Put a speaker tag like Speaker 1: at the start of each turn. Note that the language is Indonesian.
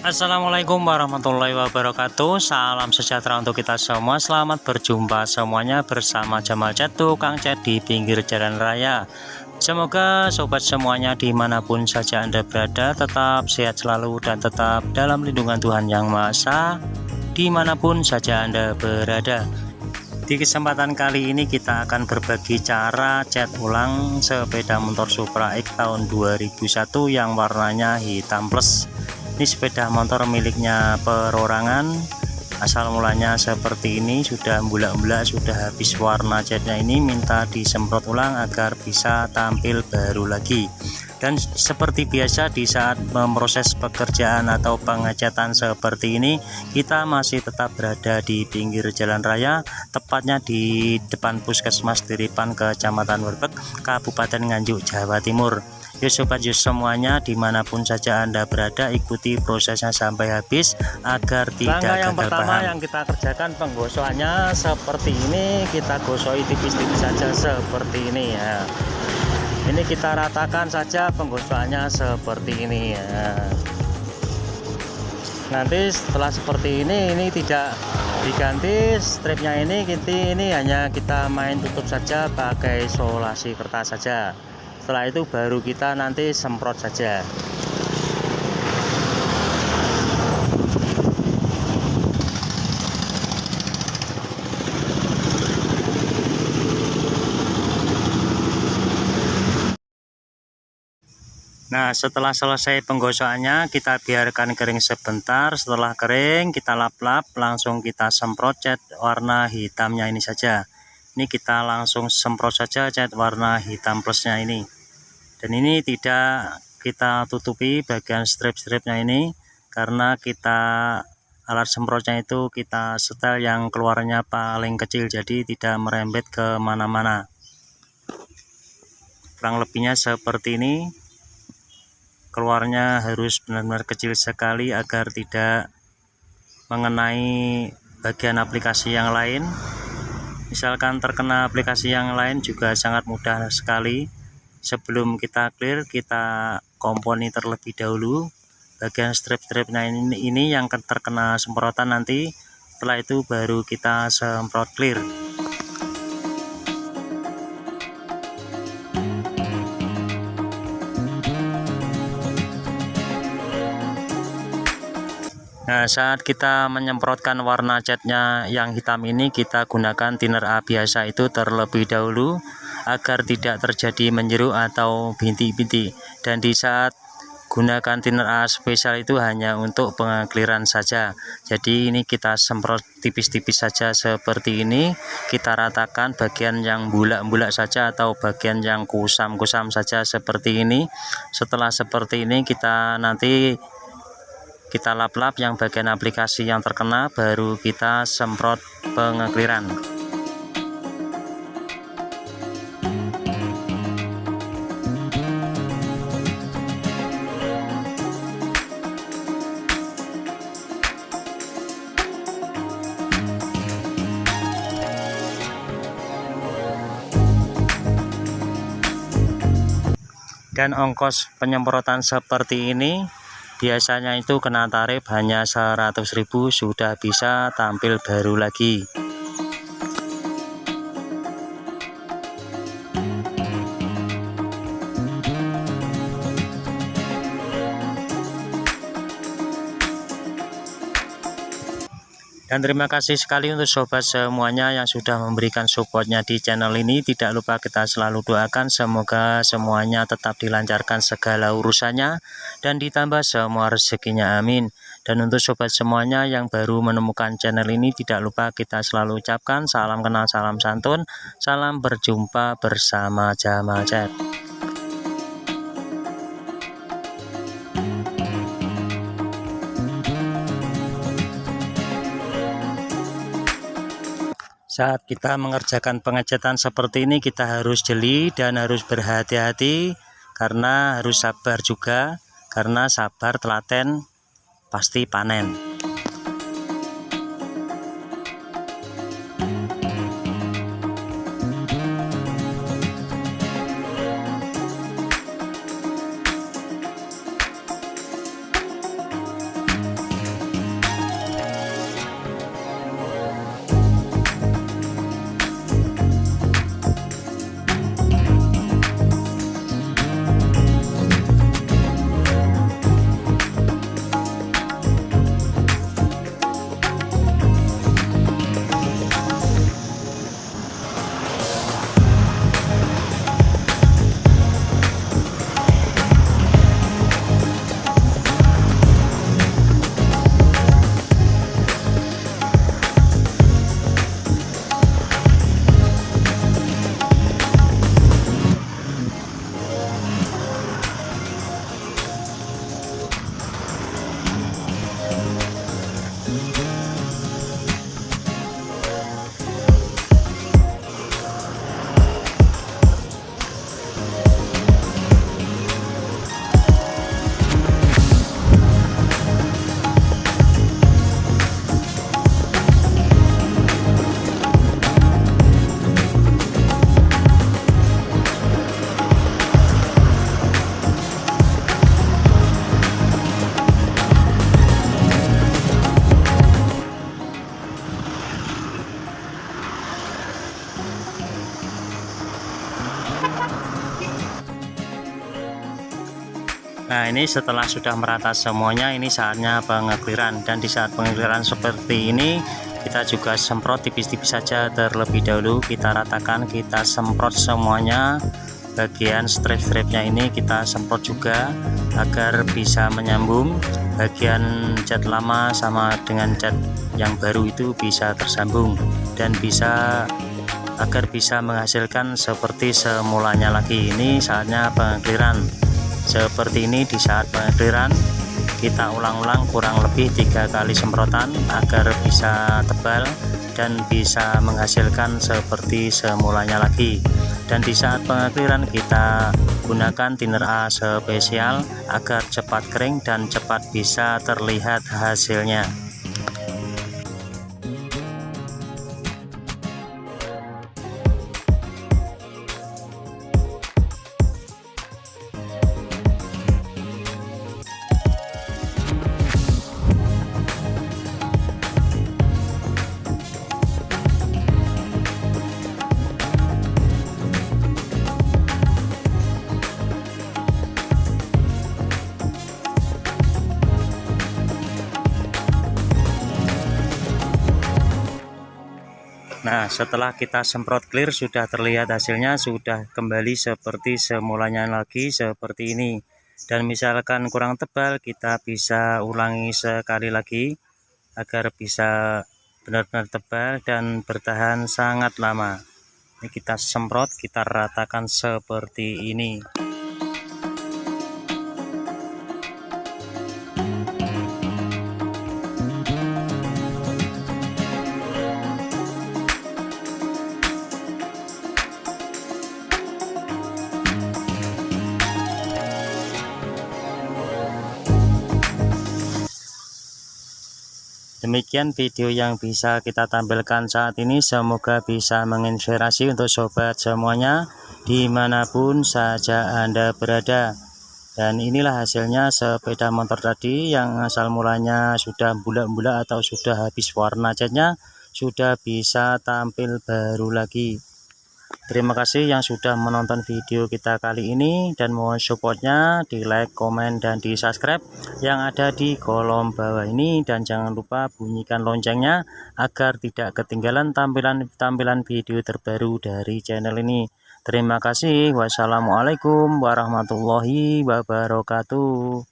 Speaker 1: Assalamualaikum warahmatullahi wabarakatuh. Salam sejahtera untuk kita semua. Selamat berjumpa semuanya bersama Jamal Cat, tukang cat di pinggir jalan raya. Semoga sobat semuanya dimanapun saja Anda berada tetap sehat selalu dan tetap dalam lindungan Tuhan Yang Maha Esa dimanapun saja Anda berada. Di kesempatan kali ini kita akan berbagi cara cat ulang sepeda motor Supra X tahun 2001 yang warnanya hitam plus. Ini sepeda motor miliknya perorangan. Asal mulanya seperti ini, sudah mbulak-mbulak, sudah habis warna catnya ini, minta disemprot ulang agar bisa tampil baru lagi. Dan seperti biasa di saat memproses pekerjaan atau pengecatan seperti ini, kita masih tetap berada di pinggir jalan raya, tepatnya di depan Puskesmas Diripan, Kecamatan Werbek, Kabupaten Nganjuk, Jawa Timur. Yuk sobat yuk semuanya, dimanapun saja Anda berada, ikuti prosesnya sampai habis agar tidak gagal
Speaker 2: yang pertama
Speaker 1: paham.
Speaker 2: Yang kita kerjakan penggosokannya seperti ini, kita gosoi tipis-tipis saja seperti ini ya. Ini kita ratakan saja penggosokannya seperti ini ya. Nanti setelah seperti ini tidak diganti stripnya, ini hanya kita main tutup saja pakai isolasi kertas saja. Setelah itu baru kita nanti semprot saja.
Speaker 1: Nah, setelah selesai penggosokannya kita biarkan kering sebentar. Setelah kering kita lap-lap, langsung kita semprot cat warna hitamnya ini saja. Ini kita langsung semprot saja cat warna hitam plusnya ini. Dan ini tidak kita tutupi bagian strip-stripnya ini, karena kita alat semprotnya itu kita setel yang keluarnya paling kecil, jadi tidak merembet ke mana-mana. Kurang lebihnya seperti ini. Keluarnya harus benar-benar kecil sekali agar tidak mengenai bagian aplikasi yang lain. Misalkan terkena aplikasi yang lain juga sangat mudah sekali. Sebelum kita clear, kita komponi terlebih dahulu bagian strip-stripnya ini yang terkena semprotan nanti. Setelah itu baru kita semprot clear. Nah, saat kita menyemprotkan warna catnya yang hitam ini, kita gunakan thinner A biasa itu terlebih dahulu agar tidak terjadi menjeruk atau bintik-bintik. Dan di saat gunakan thinner A spesial itu hanya untuk pengekliran saja. Jadi ini kita semprot tipis-tipis saja seperti ini. Kita ratakan bagian yang bulak-bulak saja atau bagian yang kusam-kusam saja seperti ini. Setelah seperti ini kita nanti kita lap-lap yang bagian aplikasi yang terkena, baru kita semprot pengekliran. Dan ongkos penyemprotan seperti ini biasanya itu kena tarif hanya 100.000, sudah bisa tampil baru lagi. Dan terima kasih sekali untuk sobat semuanya yang sudah memberikan supportnya di channel ini. Tidak lupa kita selalu doakan semoga semuanya tetap dilancarkan segala urusannya dan ditambah semua rezekinya, amin. Dan untuk sobat semuanya yang baru menemukan channel ini, tidak lupa kita selalu ucapkan salam kenal, salam santun, salam berjumpa bersama Jamal Cat. Saat kita mengerjakan pengecatan seperti ini, kita harus jeli dan harus berhati-hati, karena harus sabar juga, karena sabar telaten pasti panen. Nah, ini setelah sudah merata semuanya, ini saatnya pengekliran. Dan di saat pengekliran seperti ini, kita juga semprot tipis-tipis saja terlebih dahulu. Kita ratakan, kita semprot semuanya. Bagian strip-stripnya ini kita semprot juga agar bisa menyambung. Bagian cat lama sama dengan cat yang baru itu bisa tersambung dan agar bisa menghasilkan seperti semulanya lagi. Ini saatnya pengekliran. Seperti ini, di saat pengekliran kita ulang-ulang kurang lebih 3 kali semprotan agar bisa tebal dan bisa menghasilkan seperti semulanya lagi. Dan di saat pengekliran kita gunakan thinner A spesial agar cepat kering dan cepat bisa terlihat hasilnya. Nah, setelah kita semprot clear, sudah terlihat hasilnya, sudah kembali seperti semulanya lagi seperti ini. Dan misalkan kurang tebal, kita bisa ulangi sekali lagi agar bisa benar-benar tebal dan bertahan sangat lama. Ini kita semprot, kita ratakan seperti ini. Demikian video yang bisa kita tampilkan saat ini, semoga bisa menginspirasi untuk sobat semuanya dimanapun saja Anda berada. Dan inilah hasilnya sepeda motor tadi yang asal mulanya sudah bulak-bulak atau sudah habis warna catnya, sudah bisa tampil baru lagi. Terima kasih yang sudah menonton video kita kali ini, dan mohon supportnya di like, komen, dan di subscribe yang ada di kolom bawah ini, dan jangan lupa bunyikan loncengnya agar tidak ketinggalan tampilan video terbaru dari channel ini. Terima kasih. Wassalamualaikum warahmatullahi wabarakatuh.